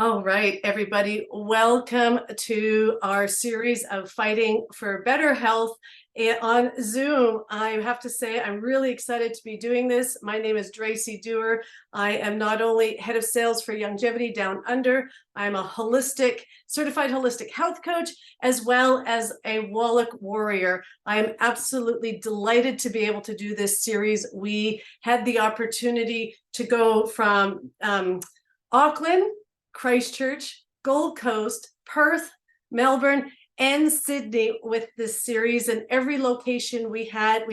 All right, everybody, welcome to our series of Fighting for Better Health on Zoom. I have to say, I'm really excited to be doing this. My name is Tracy Dewar. I am not only head of sales for Longevity Down Under, I'm a certified holistic health coach, as well as a Wallach warrior. I am absolutely delighted to be able to do this series. We had the opportunity to go from Auckland, Christchurch, Gold Coast, Perth, Melbourne, and Sydney with this series. And every location we had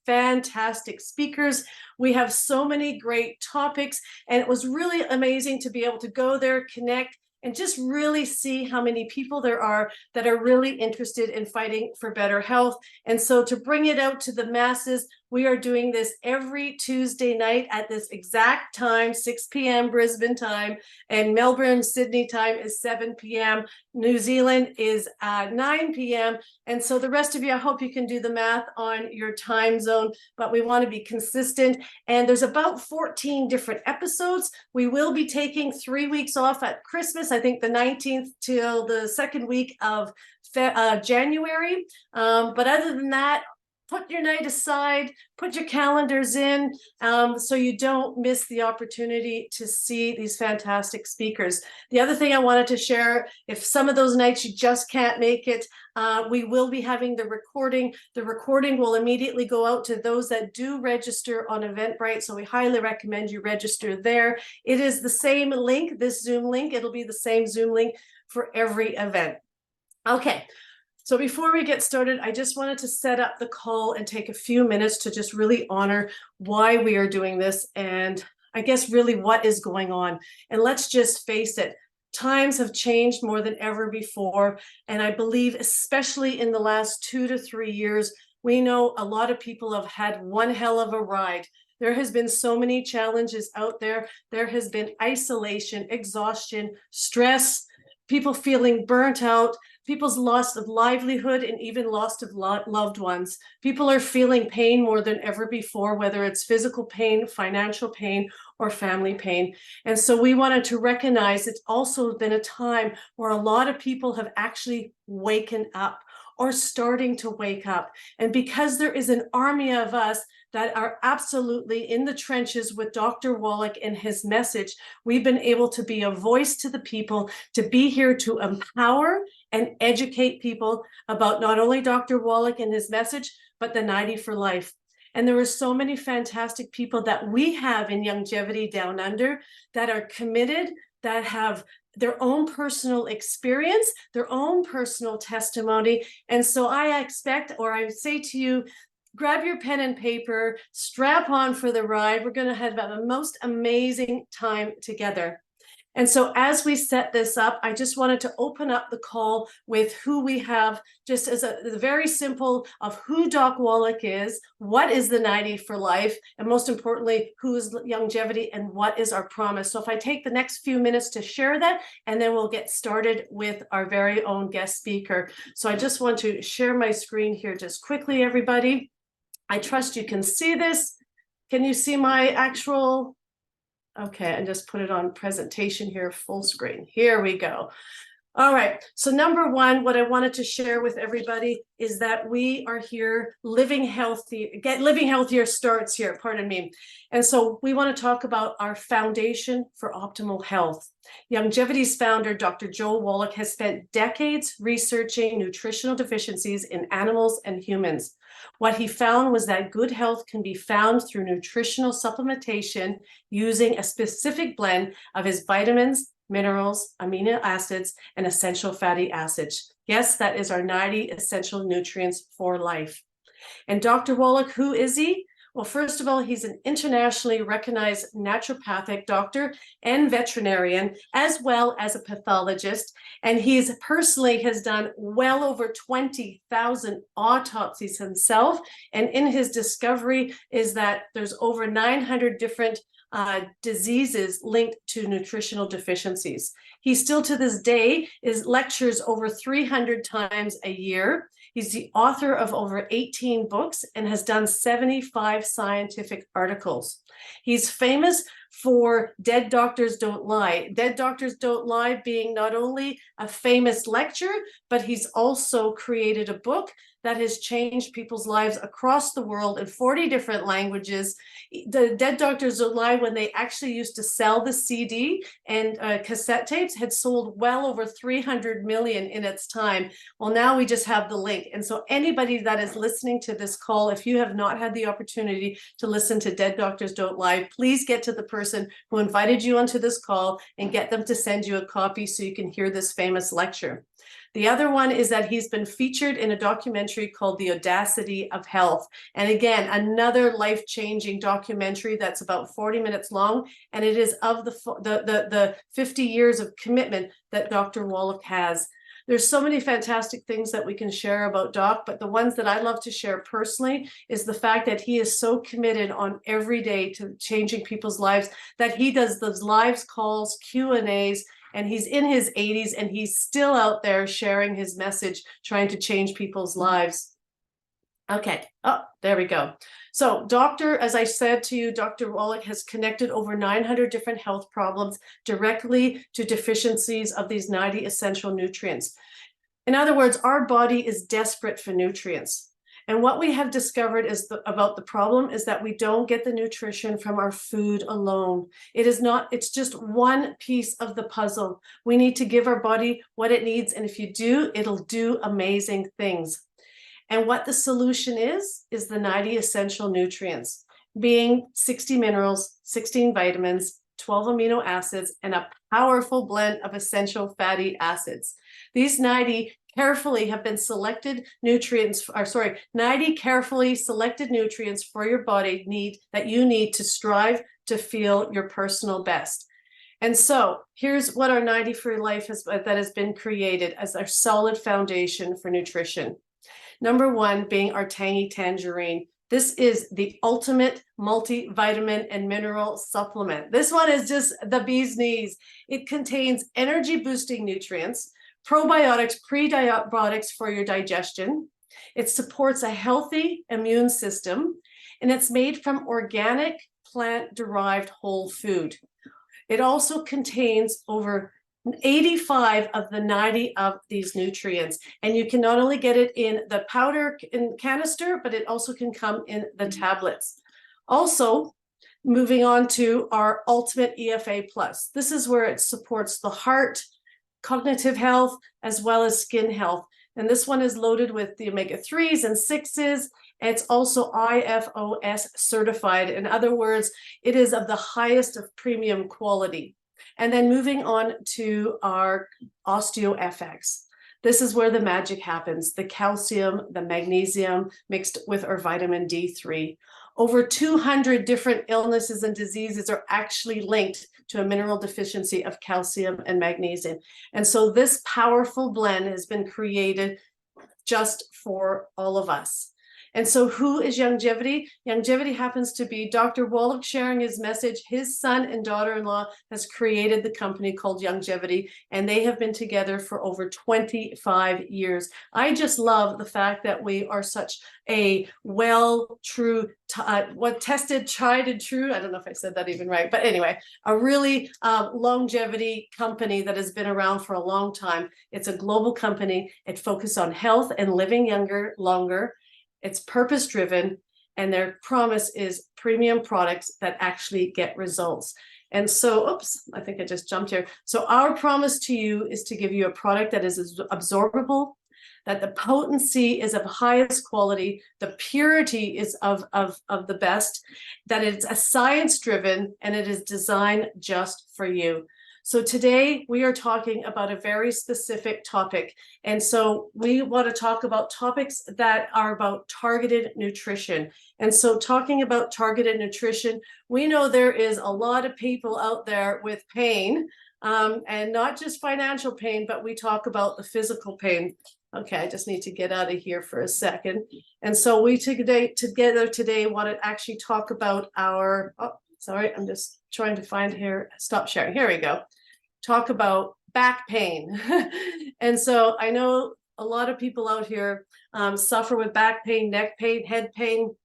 fantastic speakers. We have so many great topics, and it was really amazing to be able to go there, connect, and just really see how many people there are that are really interested in fighting for better health. And so to bring it out to the masses, we are doing this every Tuesday night at this exact time, 6 p.m. Brisbane time, and Melbourne, Sydney time is 7 p.m. New Zealand is 9 p.m. And so the rest of you, I hope you can do the math on your time zone, but we want to be consistent. And there's about 14 different episodes. We will be taking 3 weeks off at Christmas, I think the 19th till the second week of January. But other than that, put your night aside, put your calendars in, so you don't miss the opportunity to see these fantastic speakers. The other thing I wanted to share, if some of those nights you just can't make it, we will be having the recording. The recording will immediately go out to those that do register on Eventbrite, so we highly recommend you register there. It is the same link, this Zoom link. It'll be the same Zoom link for every event. Okay. So before we get started, I just wanted to set up the call and take a few minutes to just really honor why we are doing this and I guess really what is going on. And let's just face it, times have changed more than ever before. And I believe, especially in the last 2 to 3 years, we know a lot of people have had one hell of a ride. There has been so many challenges out there. There has been isolation, exhaustion, stress, people feeling burnt out, people's loss of livelihood, and even loss of loved ones. People are feeling pain more than ever before, whether it's physical pain, financial pain, or family pain. And so we wanted to recognize it's also been a time where a lot of people have actually waken up or starting to wake up. And because there is an army of us that are absolutely in the trenches with Dr. Wallach and his message, we've been able to be a voice to the people, to be here to empower and educate people about not only Dr. Wallach and his message, but the 90 for life. And there are so many fantastic people that we have in Longevity Down Under that are committed, that have their own personal experience, their own personal testimony. And so I expect, or I say to you, grab your pen and paper, strap on for the ride. We're going to have the most amazing time together. And so as we set this up, I just wanted to open up the call with who we have, just as a very simple of who Doc Wallach is, what is the 90 for life, and most importantly, who is longevity and what is our promise. So if I take the next few minutes to share that, and then we'll get started with our very own guest speaker. So I just want to share my screen here just quickly, everybody. I trust you can see this. Can you see my actual? Okay, and just put it on presentation here, full screen. Here we go. All right, so number one, what I wanted to share with everybody is that we are here living healthy, living healthier starts here, pardon me. And so we want to talk about our foundation for optimal health. Longevity's founder, Dr. Joel Wallach, has spent decades researching nutritional deficiencies in animals and humans. What he found was that good health can be found through nutritional supplementation using a specific blend of his vitamins, minerals, amino acids, and essential fatty acids. Yes, that is our 90 essential nutrients for life. And Dr. Wallach, who is he? Well, first of all, he's an internationally recognized naturopathic doctor and veterinarian, as well as a pathologist. And he's personally has done well over 20,000 autopsies himself. And in his discovery is that there's over 900 different diseases linked to nutritional deficiencies. He still to this day lectures over 300 times a year. He's the author of over 18 books and has done 75 scientific articles. He's famous for Dead Doctors Don't Lie. Dead Doctors Don't Lie being not only a famous lecture, but he's also created a book that has changed people's lives across the world in 40 different languages. The Dead Doctors Don't Lie, when they actually used to sell the CD and cassette tapes, had sold well over 300 million in its time. Well, now we just have the link. And so anybody that is listening to this call, if you have not had the opportunity to listen to Dead Doctors Don't Lie, please get to the person who invited you onto this call and get them to send you a copy so you can hear this famous lecture. The other one is that he's been featured in a documentary called The Audacity of Health. And again, another life-changing documentary that's about 40 minutes long. And it is of the 50 years of commitment that Dr. Wallach has. There's so many fantastic things that we can share about Doc, but the ones that I love to share personally is the fact that he is so committed on every day to changing people's lives, that he does those live calls, Q&As, and he's in his 80s and he's still out there sharing his message, trying to change people's lives. Okay, oh, there we go. So as I said to you, Dr. Wallach has connected over 900 different health problems directly to deficiencies of these 90 essential nutrients. In other words, our body is desperate for nutrients. And what we have discovered about the problem is that we don't get the nutrition from our food alone. It's just one piece of the puzzle. We need to give our body what it needs. And if you do, it'll do amazing things. And what the solution is the 90 essential nutrients, being 60 minerals, 16 vitamins, 12 amino acids, and a powerful blend of essential fatty acids. These 90 carefully have been selected nutrients, 90 carefully selected nutrients for your body that you need to strive to feel your personal best. And so here's what our 90 for Life that has been created as our solid foundation for nutrition. Number one being our Tangy Tangerine. This is the ultimate multivitamin and mineral supplement. This one is just the bee's knees. It contains energy boosting nutrients, probiotics, prebiotics for your digestion. It supports a healthy immune system, and it's made from organic plant-derived whole food. It also contains over 85 of the 90 of these nutrients, and you can not only get it in the powder in canister, but it also can come in the tablets. Also, moving on to our Ultimate EFA Plus. This is where it supports the heart, cognitive health, as well as skin health. And this one is loaded with the omega-3s and 6s. It's also IFOS certified. In other words, it is of the highest of premium quality. And then moving on to our OsteoFX. This is where the magic happens, the calcium, the magnesium mixed with our vitamin D3. Over 200 different illnesses and diseases are actually linked to a mineral deficiency of calcium and magnesium. And so this powerful blend has been created just for all of us. And so who is Youngevity? Youngevity happens to be Dr. Wallach sharing his message. His son and daughter-in-law has created the company called Youngevity, and they have been together for over 25 years. I just love the fact that we are such a tested, tried and true. I don't know if I said that even right, but anyway, a really longevity company that has been around for a long time. It's a global company. It focuses on health and living longer. It's purpose-driven, and their promise is premium products that actually get results. And so, oops, I think I just jumped here. So our promise to you is to give you a product that is absorbable, that the potency is of highest quality, the purity is of the best, that it's a science-driven, and it is designed just for you. So today we are talking about a very specific topic. And so we want to talk about topics that are about targeted nutrition. And so talking about targeted nutrition, we know there is a lot of people out there with pain, and not just financial pain, but we talk about the physical pain. Okay, I just need to get out of here for a second. And so we together today want to actually talk about our, sorry, I'm just trying to find here, stop sharing. Here we go. Talk about back pain. And so I know a lot of people out here suffer with back pain, neck pain, head pain.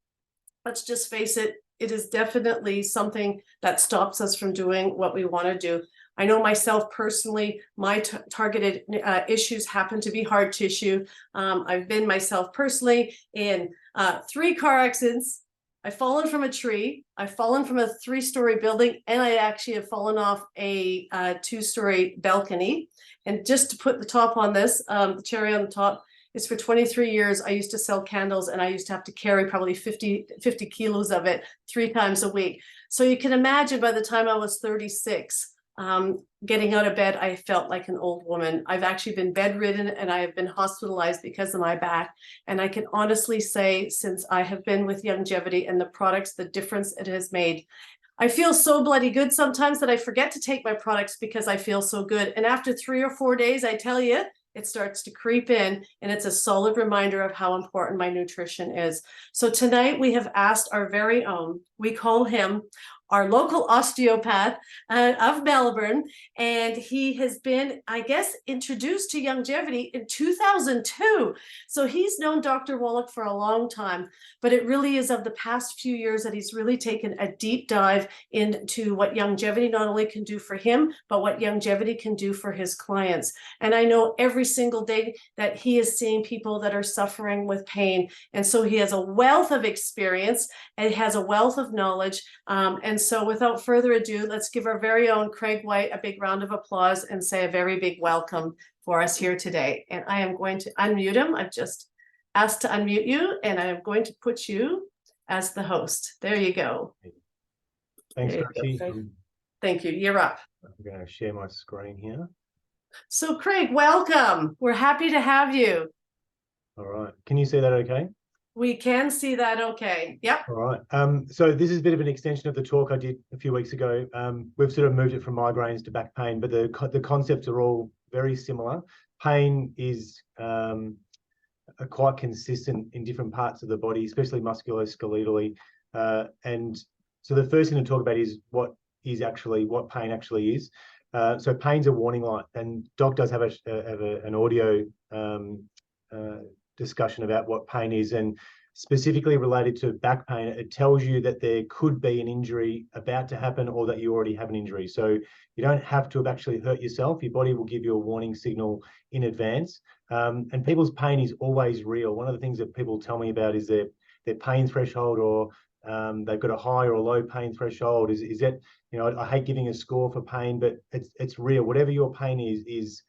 Let's just face it, it is definitely something that stops us from doing what we want to do. I know myself personally, my targeted issues happen to be hard tissue. I've been myself personally in 3 car accidents. I've fallen from a tree, I've fallen from a 3-story building, and I actually have fallen off a 2-story balcony. And just to put the top on this, the cherry on the top, is for 23 years, I used to sell candles, and I used to have to carry probably 50 kilos of it 3 times a week. So you can imagine by the time I was 36, getting out of bed, I felt like an old woman. I've actually been bedridden, and I have been hospitalized because of my back. And I can honestly say, since I have been with Youngevity and the products, the difference it has made. I feel so bloody good sometimes that I forget to take my products because I feel so good. And after 3 or 4 days, I tell you, it starts to creep in, and it's a solid reminder of how important my nutrition is. So tonight we have asked our very own, we call him our local osteopath of Melbourne, and he has been, I guess, introduced to Youngevity in 2002. So he's known Dr. Wallach for a long time, but it really is of the past few years that he's really taken a deep dive into what Youngevity not only can do for him, but what Youngevity can do for his clients. And I know every single day that he is seeing people that are suffering with pain. And so he has a wealth of experience, and he has a wealth of knowledge. And so without further ado, let's give our very own Craig White a big round of applause and say a very big welcome for us here today. And I am going to unmute him. I've just asked to unmute you, and I am going to put you as the host. There you go. Thanks, Tracy. Thank you. You're up. I'm going to share my screen here. So Craig, welcome. We're happy to have you. All right. Can you see that okay? We can see that okay. Yep. All right. So this is a bit of an extension of the talk I did a few weeks ago. We've sort of moved it from migraines to back pain, but the concepts are all very similar. Pain is quite consistent in different parts of the body, especially musculoskeletally. And so the first thing to talk about is what pain actually is. So pain's a warning light, and Doc does have an audio discussion about what pain is, and specifically related to back pain, it tells you that there could be an injury about to happen, or that you already have an injury. So you don't have to have actually hurt yourself. Your body will give you a warning signal in advance. And people's pain is always real. One of the things that people tell me about is their pain threshold, or they've got a high or a low pain threshold. Is that, you know, I hate giving a score for pain, but it's real. Whatever your pain is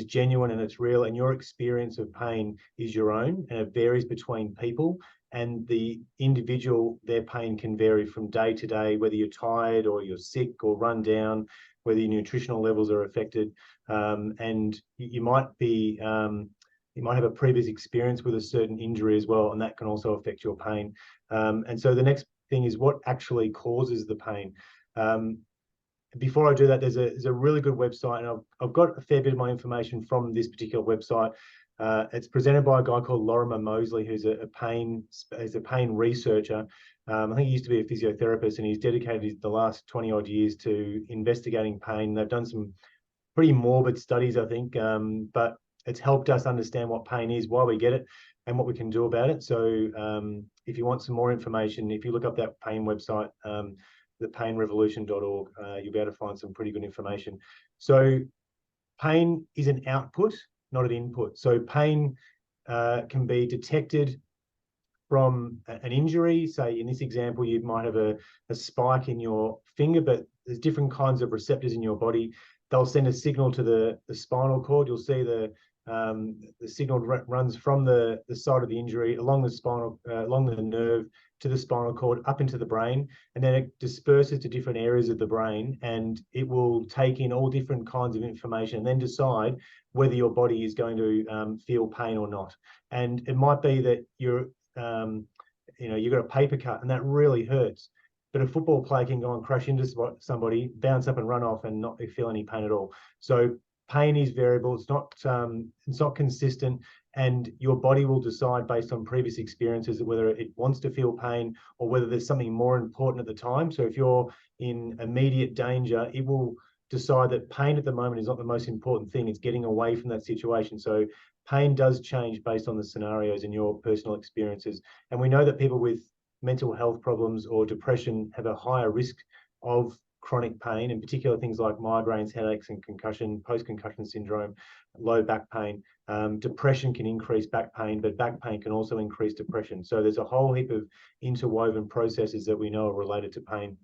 genuine, and it's real, and your experience of pain is your own, and it varies between people, and the individual, their pain can vary from day to day, whether you're tired or you're sick or run down, whether your nutritional levels are affected, and you might have a previous experience with a certain injury as well, and that can also affect your pain. And so the next thing is what actually causes the pain. Before I do that, there's a really good website, and I've got a fair bit of my information from this particular website. It's presented by a guy called Lorimer Mosley, who's a pain researcher. I think he used to be a physiotherapist, and he's dedicated the last 20 odd years to investigating pain. They've done some pretty morbid studies, I think, but it's helped us understand what pain is, why we get it, and what we can do about it. So if you want some more information, if you look up that pain website, thepainrevolution.org, you'll be able to find some pretty good information. So pain is an output, not an input. So pain can be detected from an injury. Say in this example, you might have a spike in your finger, but there's different kinds of receptors in your body. They'll send a signal to the spinal cord. You'll see the signal runs from the site of the injury along the nerve to the spinal cord, up into the brain, and then it disperses to different areas of the brain, and it will take in all different kinds of information and then decide whether your body is going to feel pain or not. And it might be that you've got a paper cut and that really hurts, but a football player can go and crash into somebody, bounce up and run off and not feel any pain at all. So pain is variable. It's not consistent, and your body will decide based on previous experiences whether it wants to feel pain or whether there's something more important at the time. So if you're in immediate danger, it will decide that pain at the moment is not the most important thing. It's getting away from that situation. So pain does change based on the scenarios and your personal experiences. And we know that people with mental health problems or depression have a higher risk of chronic pain, in particular things like migraines, headaches, and concussion, post-concussion syndrome, low back pain. Depression can increase back pain, but back pain can also increase depression. So there's a whole heap of interwoven processes that we know are related to pain.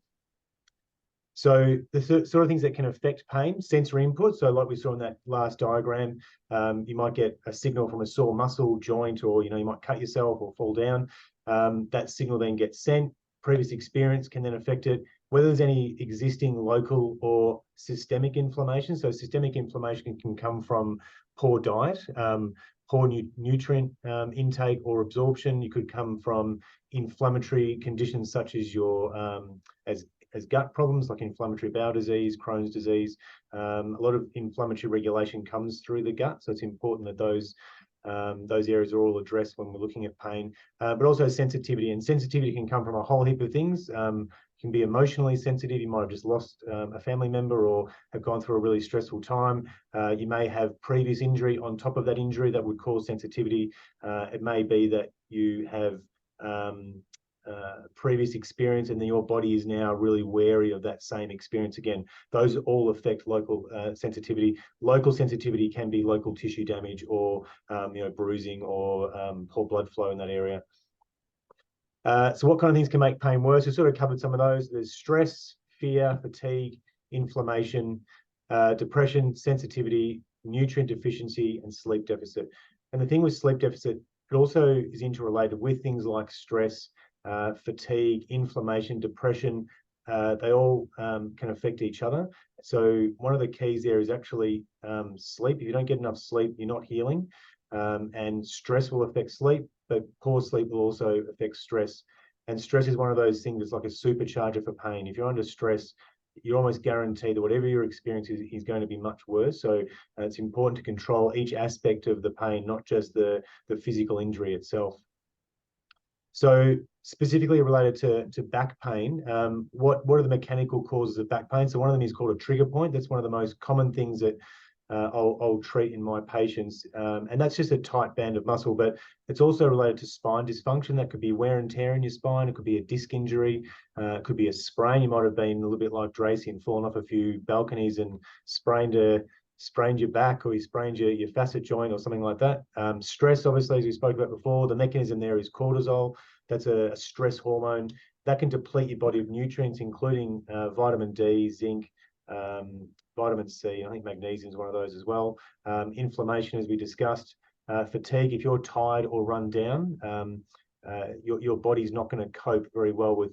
So the sort of things that can affect pain, sensory input. So like we saw in that last diagram, you might get a signal from a sore muscle, joint, or you might cut yourself or fall down. That signal then gets sent. Previous experience can then affect it. Whether there's any existing local or systemic inflammation. So systemic inflammation can come from poor diet, poor nutrient intake or absorption. You could come from inflammatory conditions such as your as gut problems like inflammatory bowel disease, Crohn's disease. A lot of inflammatory regulation comes through the gut, so it's important that those areas are all addressed when we're looking at pain. But also sensitivity, and sensitivity can come from a whole heap of things. Can be emotionally sensitive. You might have just lost a family member or have gone through a really stressful time. You may have previous injury on top of that injury that would cause sensitivity. It may be that you have previous experience and then your body is now really wary of that same experience again. Those all affect local sensitivity. Local sensitivity can be local tissue damage or bruising or poor blood flow in that area. So what kind of things can make pain worse? We sort of covered some of those. There's stress, fear, fatigue, inflammation, depression, sensitivity, nutrient deficiency, and sleep deficit. And the thing with sleep deficit, it also is interrelated with things like stress, fatigue, inflammation, depression. They all can affect each other. So one of the keys there is actually sleep. If you don't get enough sleep, you're not healing. And stress will affect sleep, but poor sleep will also affect stress. And stress is one of those things that's like a supercharger for pain. If you're under stress, you're almost guaranteed that whatever your experience is going to be much worse. So it's important to control each aspect of the pain, not just the physical injury itself. So specifically related to back pain, what are the mechanical causes of back pain? So one of them is called a trigger point. That's one of the most common things that I'll treat in my patients. And that's just a tight band of muscle, but it's also related to spine dysfunction. That could be wear and tear in your spine. It could be a disc injury. It could be a sprain. You might have been a little bit like Dracy and fallen off a few balconies and sprained your back, or you sprained your facet joint or something like that. Stress, obviously, as we spoke about before, the mechanism there is cortisol. That's a stress hormone that can deplete your body of nutrients, including vitamin D, zinc, vitamin C. I think magnesium is one of those as well. Inflammation, as we discussed. Fatigue, if you're tired or run down, your body's not going to cope very well with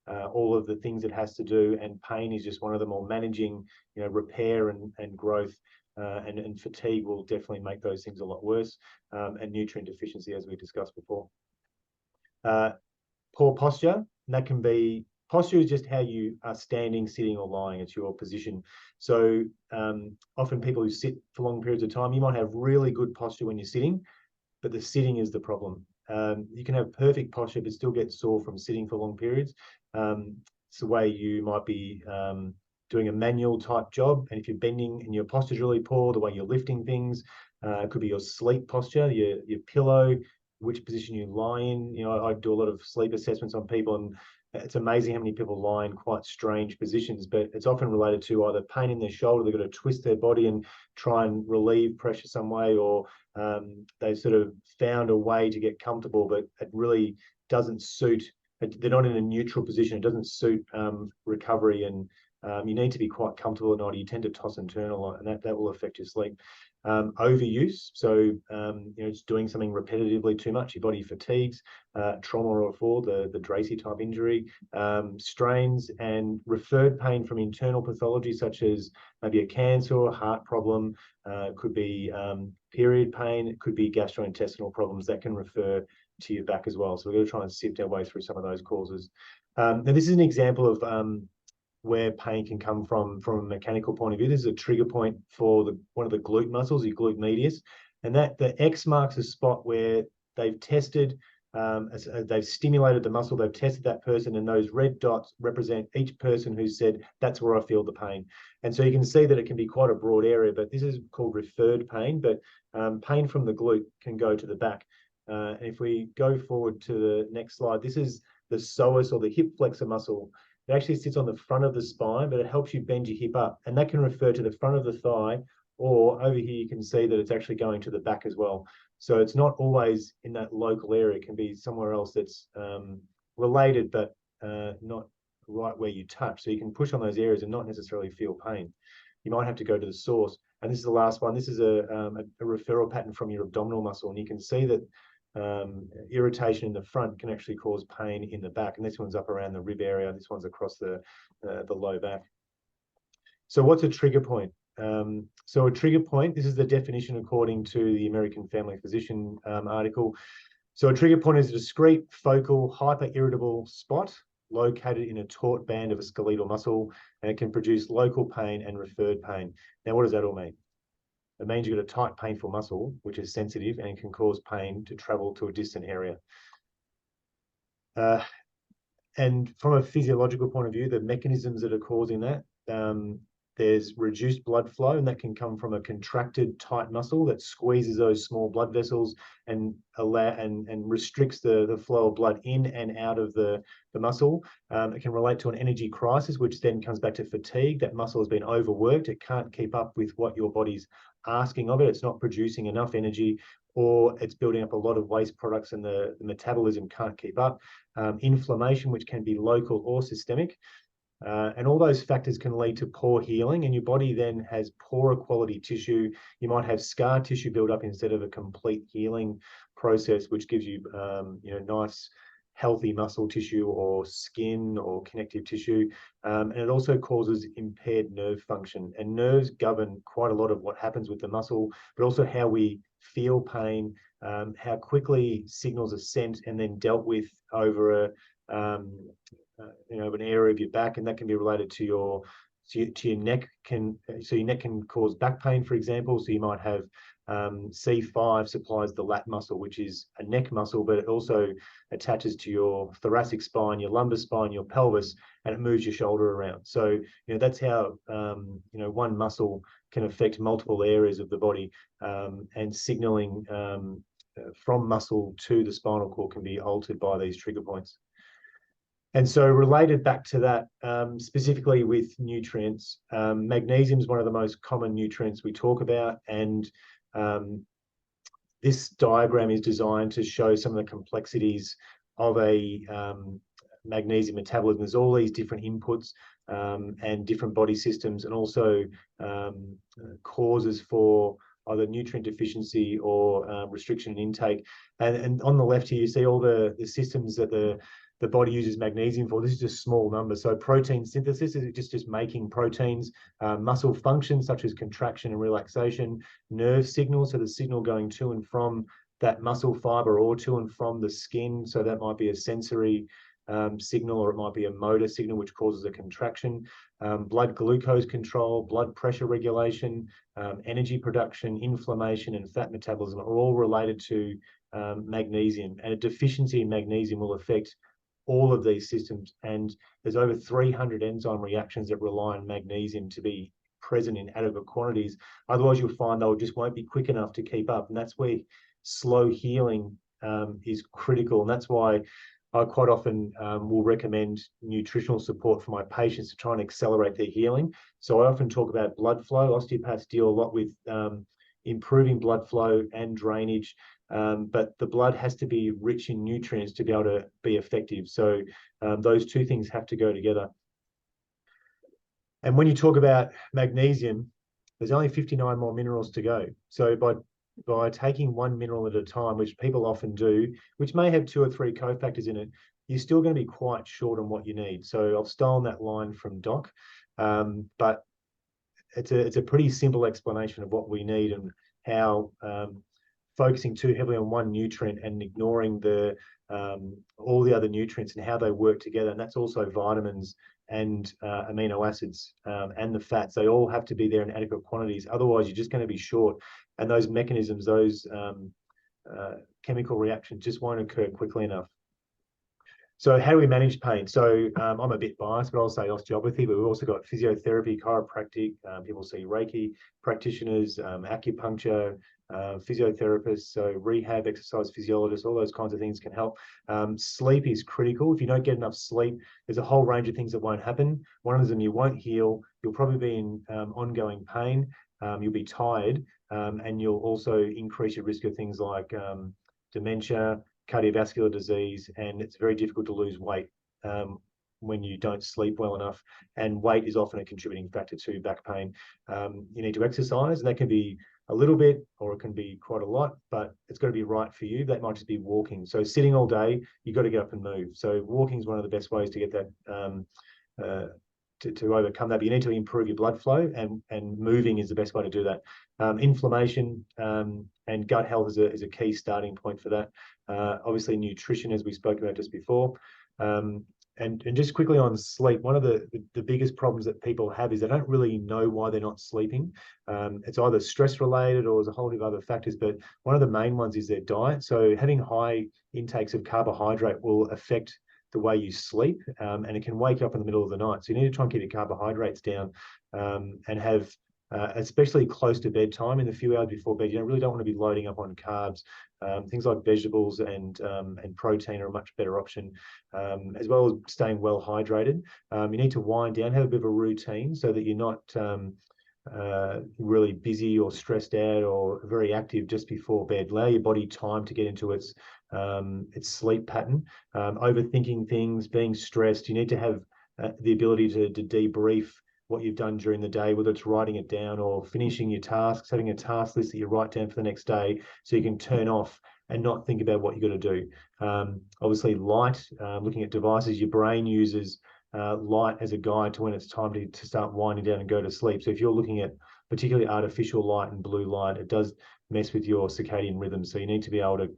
all of the things it has to do, and pain is just one of them, or managing repair and growth. And fatigue will definitely make those things a lot worse, and nutrient deficiency, as we discussed before. Poor posture, and that can be, posture is just how you are standing, sitting, or lying. It's your position. So often people who sit for long periods of time, you might have really good posture when you're sitting, but the sitting is the problem. You can have perfect posture but still get sore from sitting for long periods. It's the way you might be doing a manual type job, and if you're bending and your posture's really poor, the way you're lifting things, it could be your sleep posture, your pillow, which position you lie in. I do a lot of sleep assessments on people, and it's amazing how many people lie in quite strange positions, but it's often related to either pain in their shoulder, they've got to twist their body and try and relieve pressure some way, or they've sort of found a way to get comfortable, but it really doesn't suit. They're not in a neutral position. It doesn't suit recovery, and you need to be quite comfortable at night. You tend to toss and turn a lot, and that will affect your sleep. Overuse, so it's doing something repetitively too much, your body fatigues. Trauma or fall, the Dracy type injury, strains, and referred pain from internal pathology such as maybe a cancer or heart problem. Could be period pain. It could be gastrointestinal problems that can refer to your back as well. So we're going to try and sift our way through some of those causes. Now this is an example of where pain can come from a mechanical point of view. This is a trigger point for one of the glute muscles, your glute medius, and that the X marks a spot where they've tested, they've stimulated the muscle, they've tested that person, and those red dots represent each person who said, that's where I feel the pain. And so you can see that it can be quite a broad area, but this is called referred pain, but pain from the glute can go to the back. And if we go forward to the next slide, this is the psoas or the hip flexor muscle. It actually sits on the front of the spine, but it helps you bend your hip up. And that can refer to the front of the thigh, or over here you can see that it's actually going to the back as well. So it's not always in that local area. It can be somewhere else that's related, but not right where you touch. So you can push on those areas and not necessarily feel pain. You might have to go to the source. And this is the last one. This is a referral pattern from your abdominal muscle. And you can see that irritation in the front can actually cause pain in the back. And this one's up around the rib area. This one's across the low back. So what's a trigger point? So a trigger point, this is the definition according to the American Family Physician article. So a trigger point is a discrete, focal, hyper-irritable spot located in a taut band of a skeletal muscle, and it can produce local pain and referred pain. Now, what does that all mean? It means you've got a tight, painful muscle, which is sensitive and can cause pain to travel to a distant area. And from a physiological point of view, the mechanisms that are causing that, there's reduced blood flow, and that can come from a contracted, tight muscle that squeezes those small blood vessels and restricts the flow of blood in and out of the muscle. It can relate to an energy crisis, which then comes back to fatigue. That muscle has been overworked. It can't keep up with what your body's asking of it. It's not producing enough energy, or it's building up a lot of waste products and the metabolism can't keep up. Inflammation, which can be local or systemic. And all those factors can lead to poor healing, and your body then has poorer quality tissue. You might have scar tissue build up instead of a complete healing process, which gives you, nice, healthy muscle tissue or skin or connective tissue. And it also causes impaired nerve function. And nerves govern quite a lot of what happens with the muscle, but also how we feel pain, how quickly signals are sent and then dealt with over an area of your back, and that can be related to your neck. So your neck can cause back pain, for example. So you might have C5 supplies the lat muscle, which is a neck muscle, but it also attaches to your thoracic spine, your lumbar spine, your pelvis, and it moves your shoulder around. So that's how one muscle can affect multiple areas of the body, and signaling from muscle to the spinal cord can be altered by these trigger points. And so related back to that, specifically with nutrients, magnesium is one of the most common nutrients we talk about. And this diagram is designed to show some of the complexities of a magnesium metabolism. There's all these different inputs and different body systems, and also causes for either nutrient deficiency or restriction in intake. And on the left here, you see all the systems that the body uses magnesium for. This is just small numbers. So protein synthesis is just making proteins, muscle function such as contraction and relaxation, nerve signals, so the signal going to and from that muscle fiber or to and from the skin. So that might be a sensory signal, or it might be a motor signal which causes a contraction. Blood glucose control, blood pressure regulation, energy production, inflammation, and fat metabolism are all related to magnesium. And a deficiency in magnesium will affect all of these systems, and there's over 300 enzyme reactions that rely on magnesium to be present in adequate quantities. Otherwise, you'll find they just won't be quick enough to keep up, and that's where slow healing is critical. And that's why I quite often will recommend nutritional support for my patients to try and accelerate their healing. So I often talk about blood flow. Osteopaths deal a lot with improving blood flow and drainage, but the blood has to be rich in nutrients to be able to be effective. So those two things have to go together. And when you talk about magnesium, there's only 59 more minerals to go. So by taking one mineral at a time, which people often do, which may have 2 or 3 cofactors in it, you're still going to be quite short on what you need. So I've stolen that line from Doc, but it's a pretty simple explanation of what we need and how focusing too heavily on one nutrient and ignoring all the other nutrients and how they work together. And that's also vitamins and amino acids and the fats. They all have to be there in adequate quantities. Otherwise, you're just going to be short. And those mechanisms, those chemical reactions just won't occur quickly enough. So how do we manage pain? So I'm a bit biased, but I'll say osteopathy, but we've also got physiotherapy, chiropractic, people see Reiki, practitioners, acupuncture, physiotherapists, so rehab, exercise physiologists, all those kinds of things can help. Sleep is critical. If you don't get enough sleep, there's a whole range of things that won't happen. One of them, you won't heal. You'll probably be in ongoing pain. You'll be tired, and you'll also increase your risk of things like dementia, cardiovascular disease, and it's very difficult to lose weight when you don't sleep well enough. And weight is often a contributing factor to back pain. You need to exercise, and that can be a little bit, or it can be quite a lot, but it's got to be right for you. That might just be walking. So sitting all day, you've got to get up and move. So walking is one of the best ways to get that to overcome that. But you need to improve your blood flow, and moving is the best way to do that. Inflammation and gut health is a key starting point for that. Obviously, nutrition, as we spoke about just before. And just quickly on sleep, one of the biggest problems that people have is they don't really know why they're not sleeping. It's either stress related or there's a whole heap of other factors, but one of the main ones is their diet. So having high intakes of carbohydrate will affect the way you sleep, and it can wake you up in the middle of the night. So you need to try and keep your carbohydrates down, and have, especially close to bedtime, in the few hours before bed, you really don't want to be loading up on carbs. Things like vegetables and protein are a much better option, as well as staying well hydrated. You need to wind down, have a bit of a routine so that you're not really busy or stressed out or very active just before bed. Allow your body time to get into its sleep pattern. Overthinking things, being stressed, you need to have the ability to debrief what you've done during the day, whether it's writing it down or finishing your tasks, having a task list that you write down for the next day so you can turn off and not think about what you're going to do. Obviously, light, looking at devices, your brain uses light as a guide to when it's time to start winding down and go to sleep. So if you're looking at particularly artificial light and blue light, it does mess with your circadian rhythm. So you need to be able to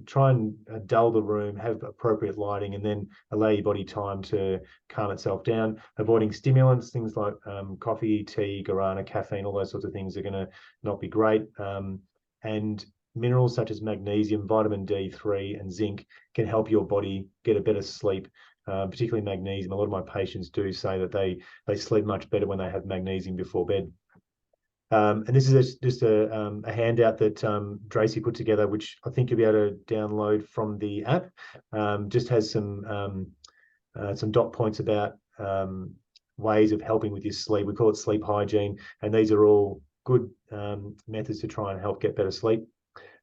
try and dull the room, have appropriate lighting, and then allow your body time to calm itself down. Avoiding stimulants, things like coffee, tea, guarana, caffeine, all those sorts of things are going to not be great. And minerals such as magnesium, vitamin D3, and zinc can help your body get a better sleep. Particularly magnesium. A lot of my patients do say that they sleep much better when they have magnesium before bed. And this is just a handout that Tracy put together, which I think you'll be able to download from the app. Just has some dot points about ways of helping with your sleep. We call it sleep hygiene, and these are all good methods to try and help get better sleep.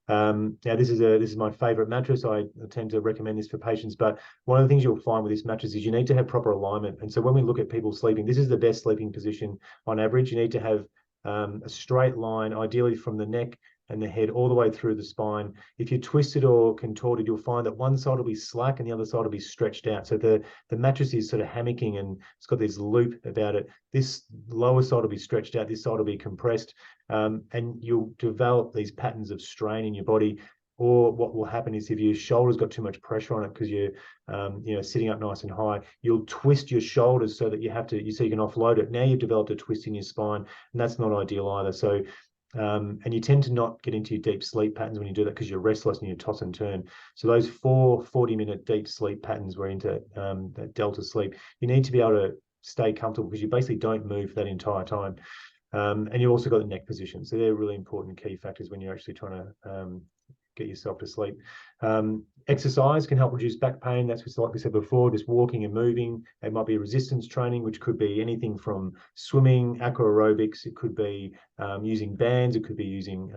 Now this is my favorite mattress. I tend to recommend this for patients, but one of the things you'll find with this mattress is you need to have proper alignment. And so when we look at people sleeping, this is the best sleeping position on average. You need to have a straight line, ideally from the neck and the head all the way through the spine. If you're twisted or contorted, you'll find that one side will be slack and the other side will be stretched out. So the mattress is sort of hammocking and it's got this loop about it. This lower side will be stretched out, this side will be compressed, and you'll develop these patterns of strain in your body. Or what will happen is if your shoulder's got too much pressure on it because you're sitting up nice and high, you'll twist your shoulders so that you can offload it. Now you've developed a twist in your spine, and that's not ideal either. So and you tend to not get into your deep sleep patterns when you do that because you're restless and you toss and turn. So those 40-minute deep sleep patterns, we're into that delta sleep. You need to be able to stay comfortable because you basically don't move that entire time. And you've also got the neck position. So they're really important key factors when you're actually trying to get yourself to sleep. Exercise can help reduce back pain. That's just like we said before, just walking and moving. It might be resistance training, which could be anything from swimming, aqua aerobics. It could be using bands. It could be using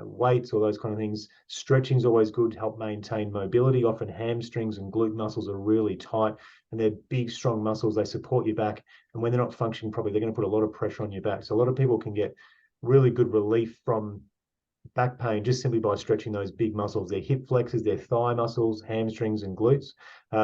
weights, all those kind of things. Stretching is always good to help maintain mobility. Often hamstrings and glute muscles are really tight and they're big, strong muscles. They support your back. And when they're not functioning properly, they're going to put a lot of pressure on your back. So a lot of people can get really good relief from back pain just simply by stretching those big muscles, their hip flexors, their thigh muscles, hamstrings and glutes.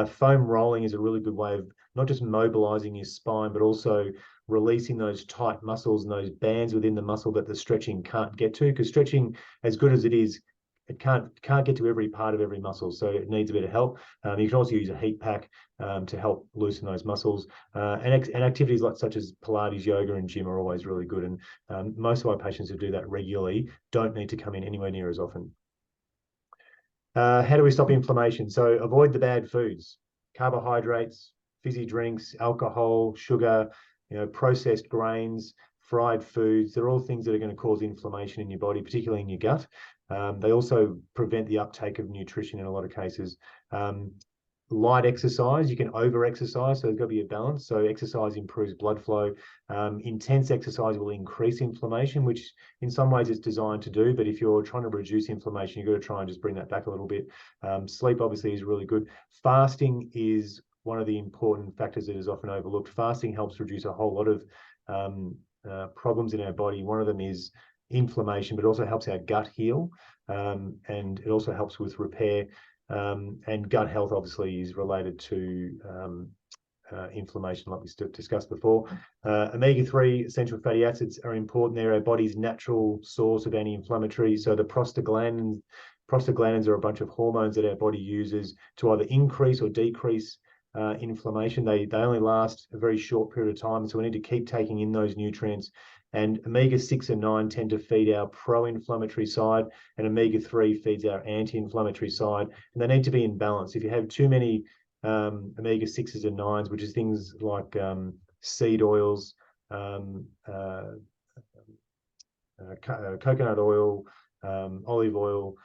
Foam rolling is a really good way of not just mobilizing your spine, but also releasing those tight muscles and those bands within the muscle that the stretching can't get to, because stretching, as good as it is, it can't get to every part of every muscle, so it needs a bit of help. You can also use a heat pack to help loosen those muscles. And activities such as Pilates, yoga, and gym are always really good. And most of my patients who do that regularly don't need to come in anywhere near as often. How do we stop inflammation? So avoid the bad foods, carbohydrates, fizzy drinks, alcohol, sugar, processed grains, fried foods. They're all things that are going to cause inflammation in your body, particularly in your gut. They also prevent the uptake of nutrition in a lot of cases. Light exercise, you can over exercise, so there's got to be a balance. So exercise improves blood flow. Intense exercise will increase inflammation, which in some ways it's designed to do, but if you're trying to reduce inflammation, you've got to try and just bring that back a little bit. Sleep obviously is really good. Fasting is one of the important factors that is often overlooked. Fasting helps reduce a whole lot of problems in our body. One of them is inflammation, but also helps our gut heal, and it also helps with repair. And gut health obviously is related to inflammation, like we discussed before. Omega-3 essential fatty acids are important. They're our body's natural source of anti-inflammatory. So the prostaglandins are a bunch of hormones that our body uses to either increase or decrease inflammation. They only last a very short period of time, so we need to keep taking in those nutrients. And omega-6 and 9 tend to feed our pro-inflammatory side, and omega-3 feeds our anti-inflammatory side, and they need to be in balance. If you have too many omega-6s and 9s, which is things like seed oils, coconut oil, olive oil,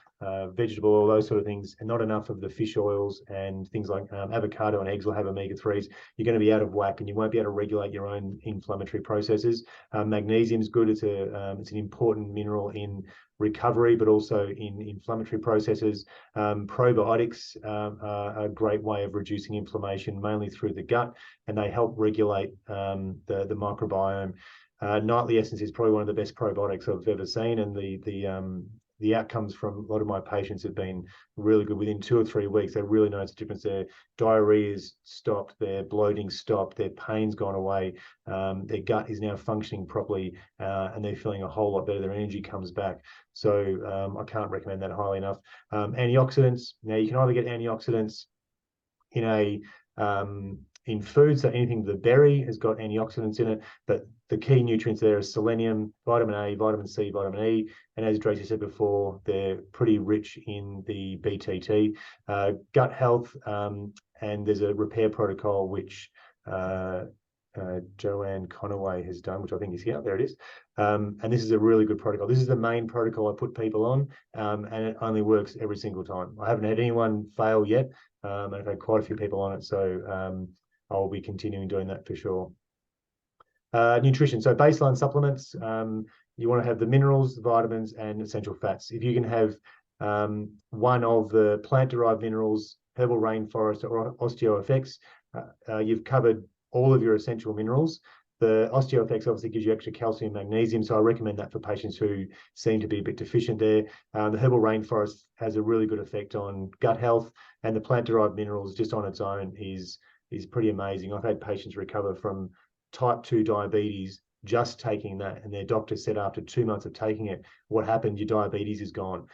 vegetable oil, those sort of things, and not enough of the fish oils and things like avocado and eggs will have omega-3s, you're going to be out of whack and you won't be able to regulate your own inflammatory processes. Magnesium is good. It's an important mineral in recovery, but also in inflammatory processes. Probiotics are a great way of reducing inflammation, mainly through the gut, and they help regulate the microbiome. Nightly Essence is probably one of the best probiotics I've ever seen, and the outcomes from a lot of my patients have been really good. Within 2 or 3 weeks, they really notice a difference. Their diarrhea is stopped, their bloating stopped, their pain's gone away, their gut is now functioning properly, and they're feeling a whole lot better. Their energy comes back. So I can't recommend that highly enough. Antioxidants. Now, you can either get antioxidants in food, so anything the berry has got antioxidants in it, but the key nutrients there are selenium, vitamin A, vitamin C, vitamin E, and as Tracy said before, they're pretty rich in the BTT. Gut health, and there's a repair protocol which Joanne Conaway has done, which I think is here. There it is. And this is a really good protocol. This is the main protocol I put people on, and it only works every single time. I haven't had anyone fail yet, and I've had quite a few people on it, so I'll be continuing doing that for sure. Nutrition. So baseline supplements, you want to have the minerals, the vitamins, and essential fats. If you can have one of the plant-derived minerals, herbal rainforest or osteopaths, you've covered all of your essential minerals. The osteopaths obviously gives you extra calcium and magnesium, so I recommend that for patients who seem to be a bit deficient there. The herbal rainforest has a really good effect on gut health, and the plant-derived minerals just on its own is pretty amazing. I've had patients recover from type 2 diabetes just taking that, and their doctor said after 2 months of taking it, what happened? Your diabetes is gone.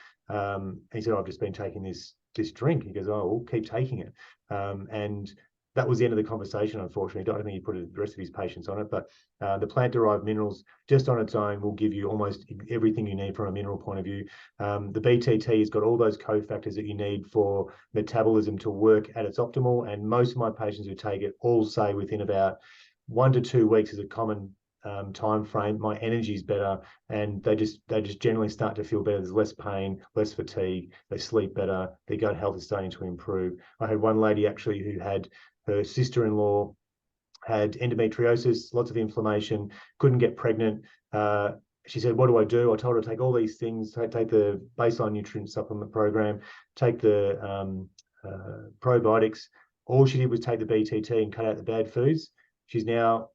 He said, I've just been taking this drink. He goes, oh, well, keep taking it. And that was the end of the conversation, unfortunately. I don't think he put the rest of his patients on it, but the plant-derived minerals just on its own will give you almost everything you need from a mineral point of view. The BTT has got all those cofactors that you need for metabolism to work at its optimal, and most of my patients who take it all say within about 1 to 2 weeks is a common time frame, my energy is better, and they just generally start to feel better. There's less pain, less fatigue, they sleep better, their gut health is starting to improve. I had one lady actually who had her sister-in-law had endometriosis, lots of inflammation, couldn't get pregnant. She said, what do I do? I told her to take all these things, take the baseline nutrient supplement program, take the probiotics. All she did was take the BTT and cut out the bad foods. She's now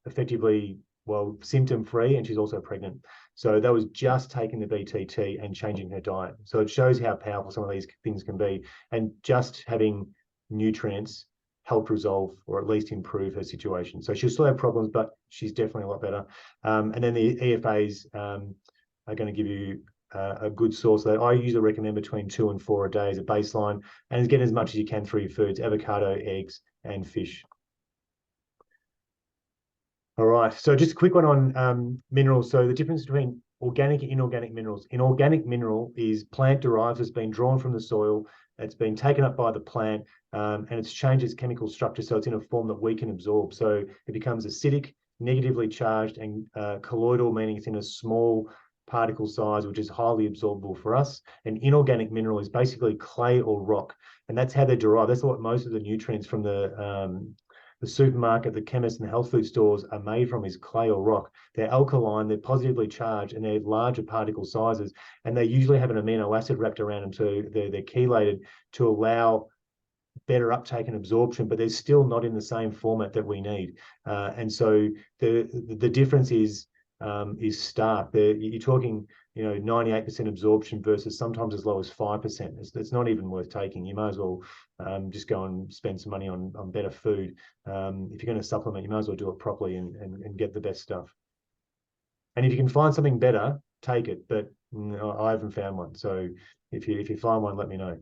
effectively, well, symptom-free, and she's also pregnant. So that was just taking the BTT and changing her diet. So it shows how powerful some of these things can be. And just having nutrients helped resolve or at least improve her situation. So she'll still have problems, but she's definitely a lot better. And then the EFAs are going to give you a good source. That I usually recommend between 2 and 4 a day as a baseline, and get as much as you can through your foods: avocado, eggs, and fish. All right, so just a quick one on minerals. So the difference between organic and inorganic minerals. Inorganic mineral is plant derived, it's been drawn from the soil, it's been taken up by the plant, and it's changed its chemical structure so it's in a form that we can absorb. So it becomes acidic, negatively charged, and colloidal, meaning it's in a small particle size, which is highly absorbable for us. An inorganic mineral is basically clay or rock, and that's how they're derived. That's what most of the nutrients from the supermarket, the chemist, and the health food stores are made from, is clay or rock. They're alkaline, they're positively charged, and they're larger particle sizes, and they usually have an amino acid wrapped around them, so they're chelated to allow better uptake and absorption, but they're still not in the same format that we need. And so the difference is stark. You're talking, 98% absorption versus sometimes as low as 5%. It's not even worth taking. You might as well just go and spend some money on better food. If you're going to supplement, you might as well do it properly and get the best stuff. And if you can find something better, take it. But I haven't found one. So if you find one, let me know.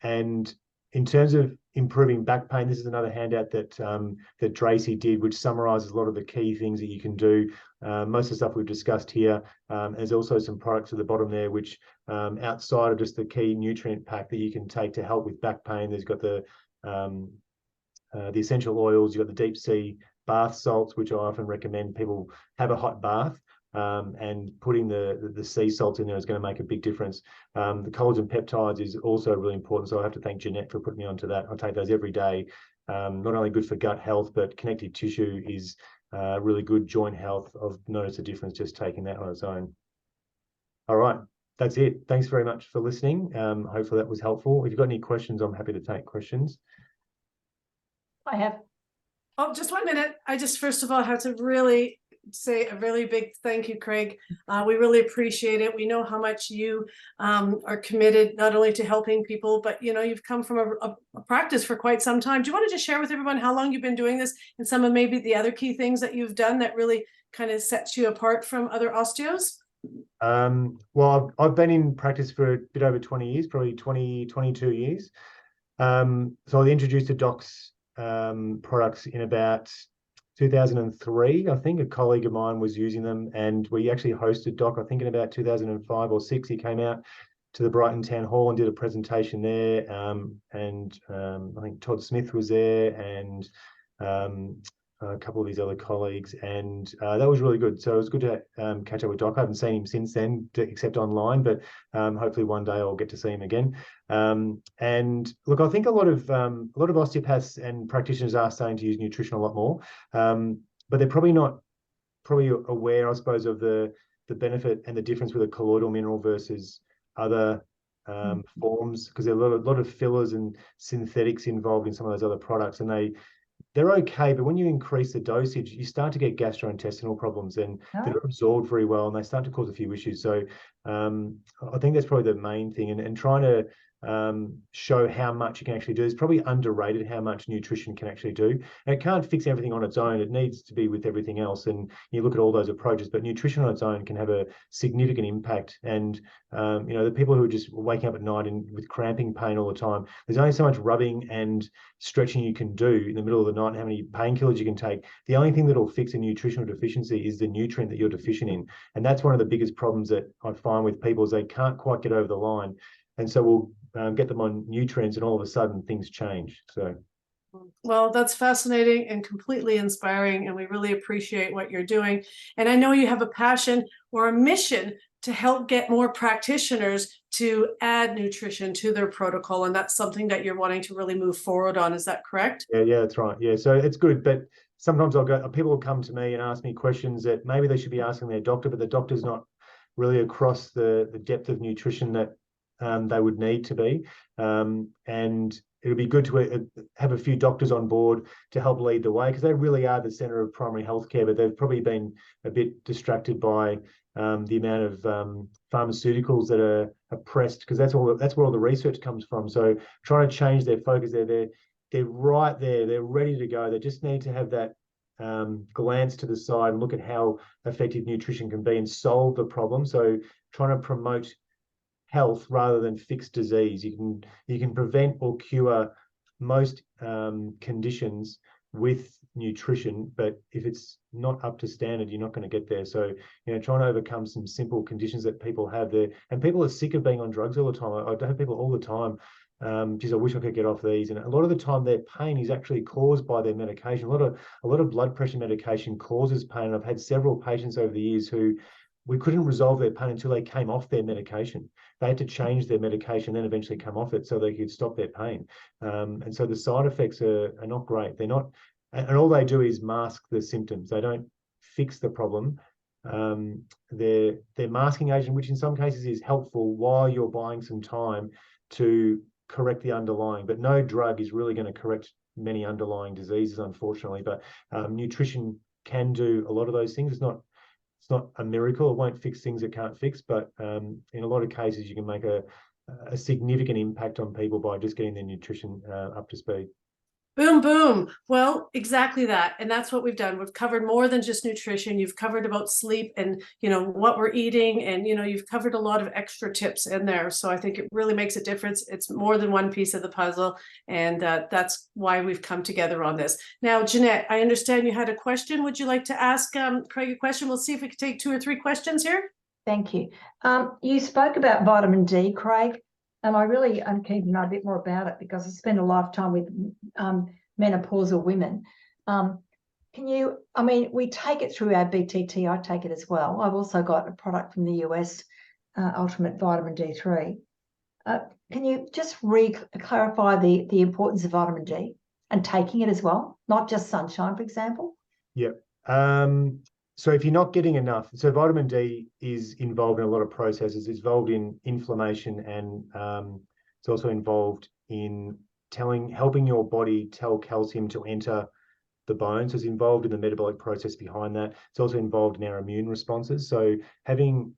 And in terms of improving back pain, this is another handout that Tracy did, which summarizes a lot of the key things that you can do. Most of the stuff we've discussed here. There's also some products at the bottom there, which outside of just the key nutrient pack that you can take to help with back pain, there's got the essential oils, you've got the deep sea bath salts, which I often recommend people have a hot bath. And putting the sea salts in there is going to make a big difference. The collagen peptides is also really important, so I have to thank Jeanette for putting me onto that. I take those every day. Not only good for gut health, but connective tissue is really good. Joint health, I've noticed a difference just taking that on its own. All right, that's it. Thanks very much for listening. Hopefully that was helpful. If you've got any questions, I'm happy to take questions. I have. Oh, just 1 minute. I just first of all have to really say a really big thank you, Craig. We really appreciate it. We know how much you are committed not only to helping people, but you've come from a practice for quite some time. Do you want to just share with everyone how long you've been doing this and some of maybe the other key things that you've done that really kind of sets you apart from other osteos? Well, I've been in practice for a bit over 20 years, probably 22 years. So I introduced to docs products in about 2003, I think. A colleague of mine was using them, and we actually hosted Doc, I think in about 2005 or 6. He came out to the Brighton Town Hall and did a presentation there, and I think Todd Smith was there, and a couple of his other colleagues, and that was really good. So it was good to catch up with Doc. I haven't seen him since then, except online, but hopefully one day I'll get to see him again. And look, I think a lot of osteopaths and practitioners are starting to use nutrition a lot more, but they're probably not aware, I suppose, of the benefit and the difference with a colloidal mineral versus other forms, because there are a lot of fillers and synthetics involved in some of those other products, and they're okay, but when you increase the dosage, you start to get gastrointestinal problems, and they're not absorbed very well, and they start to cause a few issues. So I think that's probably the main thing, and trying to show how much you can actually do. It's probably underrated how much nutrition can actually do, and it can't fix everything on its own. It needs to be with everything else, and you look at all those approaches, but nutrition on its own can have a significant impact. And the people who are just waking up at night with cramping pain all the time, there's only so much rubbing and stretching you can do in the middle of the night, and how many painkillers you can take. The only thing that will fix a nutritional deficiency is the nutrient that you're deficient in, and that's one of the biggest problems that I find with people, is they can't quite get over the line. And so we'll get them on nutrients, and all of a sudden things change. So, well, that's fascinating and completely inspiring, and we really appreciate what you're doing. And I know you have a passion or a mission to help get more practitioners to add nutrition to their protocol, and that's something that you're wanting to really move forward on. Is that correct? Yeah, that's right. Yeah, so it's good, but sometimes people will come to me and ask me questions that maybe they should be asking their doctor, but the doctor's not really across the depth of nutrition that they would need to be, and it would be good to have a few doctors on board to help lead the way, because they really are the center of primary healthcare, but they've probably been a bit distracted by the amount of pharmaceuticals that are pressed, because that's where all the research comes from. So trying to change their focus, they're right there, they're ready to go. They just need to have that glance to the side and look at how effective nutrition can be and solve the problem. So trying to promote health rather than fix disease. You can prevent or cure most conditions with nutrition, but if it's not up to standard, you're not going to get there. So, trying to overcome some simple conditions that people have there, and people are sick of being on drugs all the time. I have people all the time, geez, I wish I could get off these. And a lot of the time their pain is actually caused by their medication. A lot of blood pressure medication causes pain. And I've had several patients over the years who we couldn't resolve their pain until they came off their medication. They had to change their medication, then eventually come off it so they could stop their pain. And so the side effects are not great. They're not, and all they do is mask the symptoms. They don't fix the problem. They're masking agent, which in some cases is helpful while you're buying some time to correct the underlying. But no drug is really going to correct many underlying diseases, unfortunately. But nutrition can do a lot of those things. It's not a miracle. It won't fix things it can't fix, but in a lot of cases, you can make a significant impact on people by just getting their nutrition up to speed. Boom, boom. Well, exactly that. And that's what we've done. We've covered more than just nutrition. You've covered about sleep and, what we're eating. And, you've covered a lot of extra tips in there. So I think it really makes a difference. It's more than one piece of the puzzle. And that's why we've come together on this. Now, Jeanette, I understand you had a question. Would you like to ask Craig a question? We'll see if we can take 2 or 3 questions here. Thank you. You spoke about vitamin D, Craig, and I really am keen to know a bit more about it because I spend a lifetime with menopausal women. We take it through our BTT. I take it as well. I've also got a product from the US, Ultimate Vitamin D3. Can you just clarify the importance of vitamin D and taking it as well, not just sunshine, for example? Yep. So if you're not getting enough, so vitamin D is involved in a lot of processes. It's involved in inflammation, and it's also involved in helping your body tell calcium to enter the bones. So it's involved in the metabolic process behind that. It's also involved in our immune responses. So having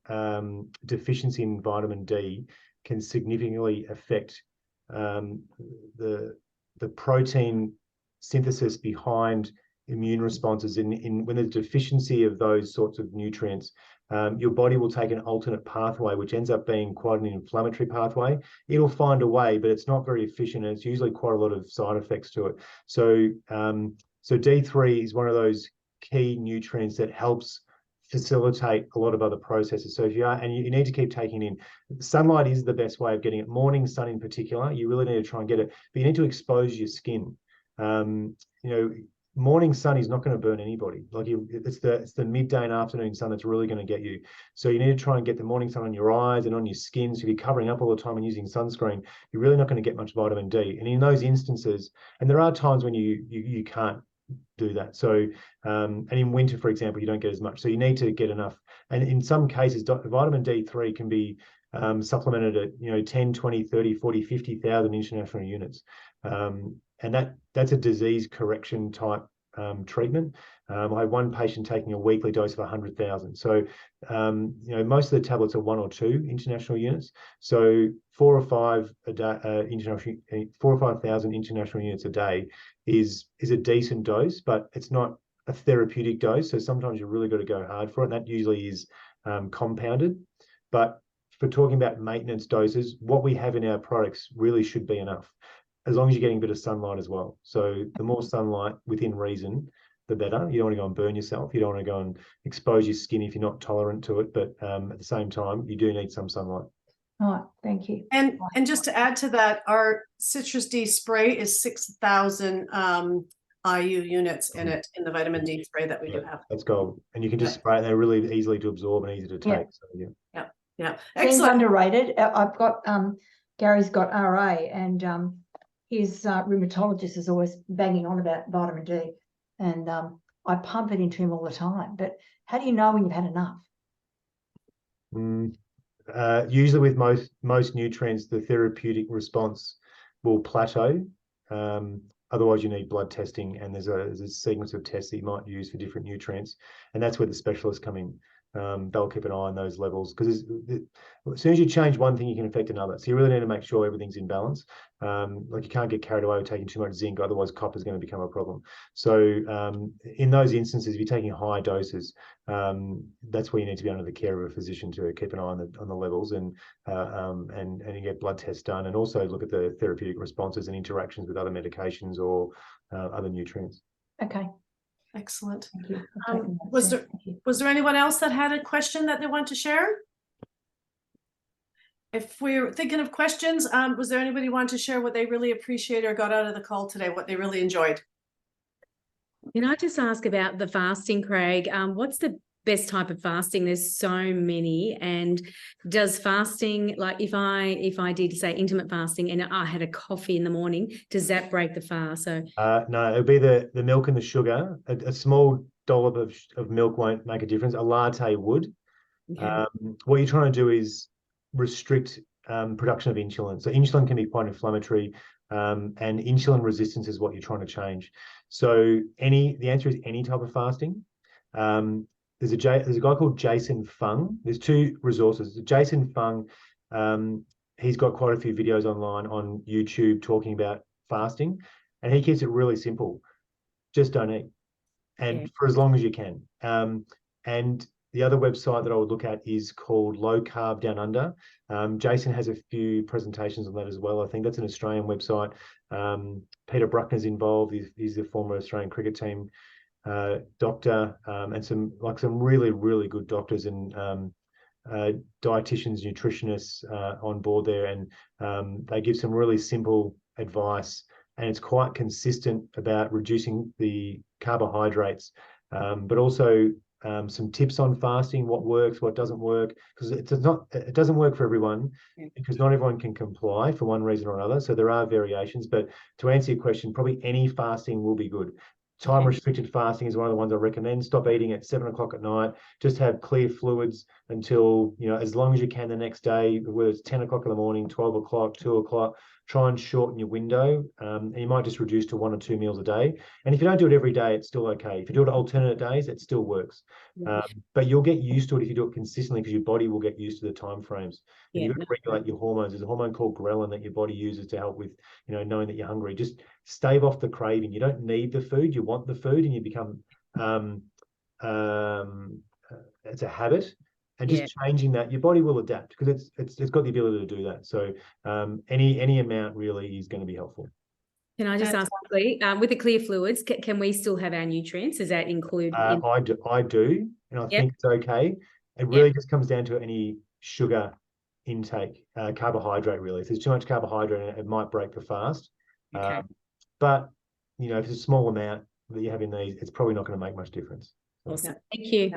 deficiency in vitamin D can significantly affect the protein synthesis behind immune responses. When there's deficiency of those sorts of nutrients, your body will take an alternate pathway, which ends up being quite an inflammatory pathway. It'll find a way, but it's not very efficient, and it's usually quite a lot of side effects to it. So D3 is one of those key nutrients that helps facilitate a lot of other processes. So you need to keep taking in. Sunlight is the best way of getting it. Morning sun in particular, you really need to try and get it, but you need to expose your skin. Morning sun is not going to burn anybody. It's the midday and afternoon sun that's really going to get you. So you need to try and get the morning sun on your eyes and on your skin. So if you're covering up all the time and using sunscreen, you're really not going to get much vitamin D. And in those instances, and there are times when you can't do that. So and in winter, for example, you don't get as much. So you need to get enough. And in some cases, vitamin D3 can be supplemented at 10, 20, 30, 40, 50,000 international units. And that's a disease correction type treatment. I had one patient taking a weekly dose of 100,000. So, most of the tablets are 1 or 2 international units. So 4 or 5 a day, 4 or 5,000 international units a day is a decent dose, but it's not a therapeutic dose. So sometimes you really got to go hard for it. And that usually is compounded. But for talking about maintenance doses, what we have in our products really should be enough, as long as you're getting a bit of sunlight as well. So the more sunlight within reason, the better. You don't want to go and burn yourself. You don't want to go and expose your skin if you're not tolerant to it. But at the same time, you do need some sunlight. All right, thank you. And just to add to that, our Citrus D spray is 6,000 IU units in it, in the vitamin D spray that we do have. That's gold. And you can just spray it. They're really easily to absorb and easy to take. Yeah. So, yeah. Seems Excellent. underrated. I've got Gary's got RA, and his rheumatologist is always banging on about vitamin D, and I pump it into him all the time. But how do you know when you've had enough? Usually with most nutrients, the therapeutic response will plateau. Otherwise, you need blood testing, and there's a sequence of tests that you might use for different nutrients, and that's where the specialists come in. They'll keep an eye on those levels, because as soon as you change one thing, you can affect another. So you really need to make sure everything's in balance. You can't get carried away with taking too much zinc, otherwise copper is going to become a problem. So in those instances, if you're taking high doses, that's where you need to be under the care of a physician to keep an eye on the levels, and you get blood tests done, and also look at the therapeutic responses and interactions with other medications or other nutrients. Okay. Excellent. Thank you. I've taken notes, Was yeah. there Thank you. was there anyone else that had a question that they want to share? If we're thinking of questions, was there anybody who wanted to share what they really appreciate or got out of the call today, what they really enjoyed? Can I just ask about the fasting, Craig? What's the best type of fasting? There's so many. And does fasting, like if I did say intermittent fasting and I had a coffee in the morning, does that break the fast? So No, it'll be the milk and the sugar. A small dollop of milk won't make a difference. A latte would. okay. What you're trying to do is restrict production of insulin. So insulin can be quite inflammatory, and insulin resistance is what you're trying to change. So the answer is any type of fasting. There's a guy called Jason Fung. There's two resources. Jason Fung, he's got quite a few videos online on YouTube talking about fasting, and he keeps it really simple. Just don't eat, and for as long as you can. And the other website that I would look at is called Low Carb Down Under. Jason has a few presentations on that as well. I think that's an Australian website. Peter Bruckner's involved. He's the former Australian cricket team doctor, and some really, really good doctors and dietitians, nutritionists on board there. And they give some really simple advice, and it's quite consistent about reducing the carbohydrates, but also some tips on fasting, what works, what doesn't work, because it doesn't work for everyone, because not everyone can comply for one reason or another. So there are variations, but to answer your question, probably any fasting will be good. Time restricted fasting is one of the ones I recommend. Stop eating at 7 o'clock at night. Just have clear fluids until, as long as you can the next day, whether it's 10 o'clock in the morning, 12 o'clock, 2 o'clock. Try and shorten your window, and you might just reduce to 1 or 2 meals a day. And if you don't do it every day, it's still okay. If you do it alternate days, it still works. But you'll get used to it if you do it consistently, because your body will get used to the time frames. And you've got to regulate your hormones. There's a hormone called ghrelin that your body uses to help with, knowing that you're hungry. Just stave off the craving. You don't need the food. You want the food, and you become it's a habit. And just changing that, your body will adapt, because it's got the ability to do that. So any amount really is going to be helpful. Can I just ask quickly, with the clear fluids, can we still have our nutrients? Does that include? I do, and I think it's okay. It really just comes down to any sugar intake, carbohydrate really. If there's too much carbohydrate, it might break the fast. Okay. But if it's a small amount that you have in these, it's probably not going to make much difference. Awesome. Thank you.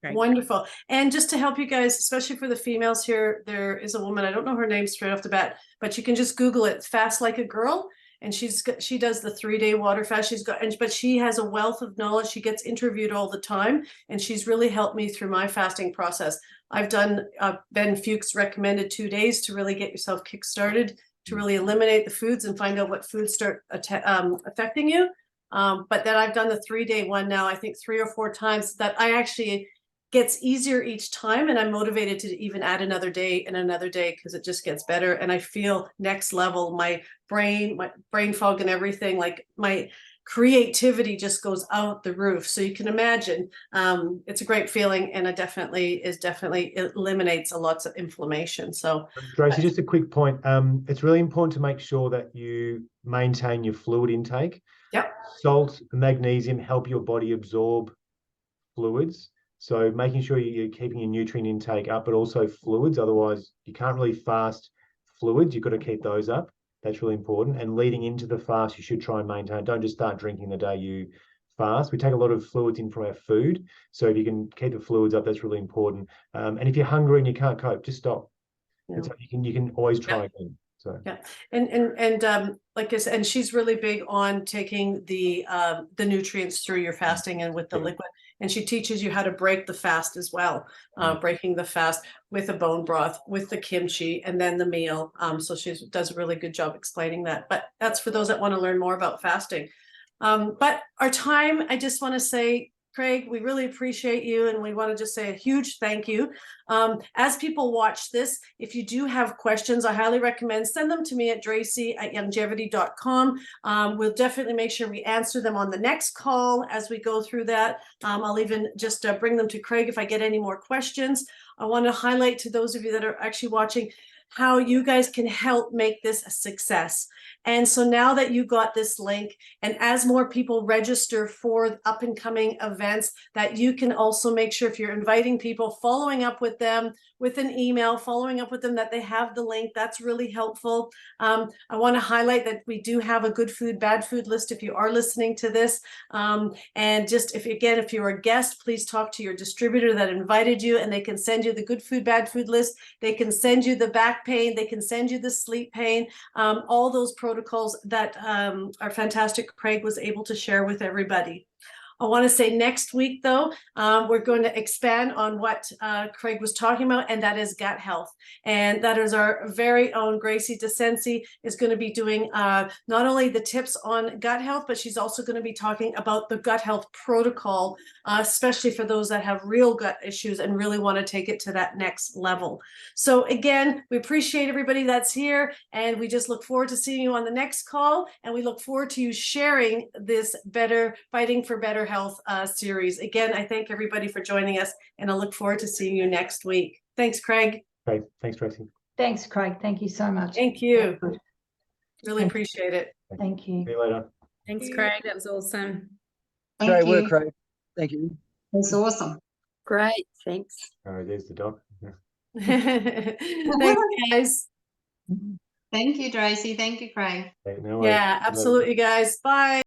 Great. Wonderful. And just to help you guys, especially for the females here, there is a woman, I don't know her name straight off the bat, but you can just Google it, Fast Like a Girl. And she does the 3-day water fast. But she has a wealth of knowledge. She gets interviewed all the time, and she's really helped me through my fasting process. I've done Ben Fuchs recommended 2 days to really get yourself kick-started, to really eliminate the foods and find out what foods start affecting you. But then I've done the 3-day one now, I think 3 or 4 times, that I actually gets easier each time, and I'm motivated to even add another day and another day, because it just gets better, and I feel next level. My brain fog and everything, like my creativity just goes out the roof. So you can imagine, it's a great feeling, and it definitely eliminates a lots of inflammation. So Tracy, just a quick point. It's really important to make sure that you maintain your fluid intake. Yep. Salt, magnesium help your body absorb fluids. So making sure you're keeping your nutrient intake up, but also fluids. Otherwise, you can't really fast fluids. You've got to keep those up. That's really important. And leading into the fast, you should try and maintain. Don't just start drinking the day you fast. We take a lot of fluids in from our food. So if you can keep the fluids up, that's really important. And if you're hungry and you can't cope, just stop. Yeah. So you can always try again. So and like I said, and she's really big on taking the nutrients through your fasting and with the liquid, and she teaches you how to break the fast as well, breaking the fast with a bone broth, with the kimchi, and then the meal. So she does a really good job explaining that. But that's for those that want to learn more about fasting. But our time, I just want to say, Craig, we really appreciate you, and we want to just say a huge thank you. As people watch this, if you do have questions, I highly recommend send them to me at dracy@youngevity.com. We'll definitely make sure we answer them on the next call as we go through that. I'll even just bring them to Craig if I get any more questions. I want to highlight to those of you that are actually watching, how you guys can help make this a success. And so now that you got this link, and as more people register for up and coming events, that you can also make sure, if you're inviting people, following up with them with an email, following up with them that they have the link. That's really helpful. I want to highlight that we do have a good food, bad food list if you are listening to this. And just if you're a guest, please talk to your distributor that invited you, and they can send you the good food, bad food list. They can send you the back pain. They can send you the sleep pain, all those protocols that are fantastic. Craig was able to share with everybody. I want to say next week, though, we're going to expand on what Craig was talking about, and that is gut health. And that is our very own Gracie DeSensi is going to be doing not only the tips on gut health, but she's also going to be talking about the gut health protocol, especially for those that have real gut issues and really want to take it to that next level. So again, we appreciate everybody that's here, and we just look forward to seeing you on the next call. And we look forward to you sharing this Fighting for Better Health series. Again, I thank everybody for joining us, and I look forward to seeing you next week. Thanks, Craig. Great. Thanks, Tracy. Thanks, Craig. Thank you so much. Thank you. Good. Really appreciate it. Thank you. See you later. Thanks, Craig. That was awesome. Great work, Craig. Thank you. That's awesome. Great, thanks. Oh, there's the doc. Thanks, guys. Thank you, Tracy. Thank you, Craig. Okay, no worries. Yeah, absolutely, guys. Bye.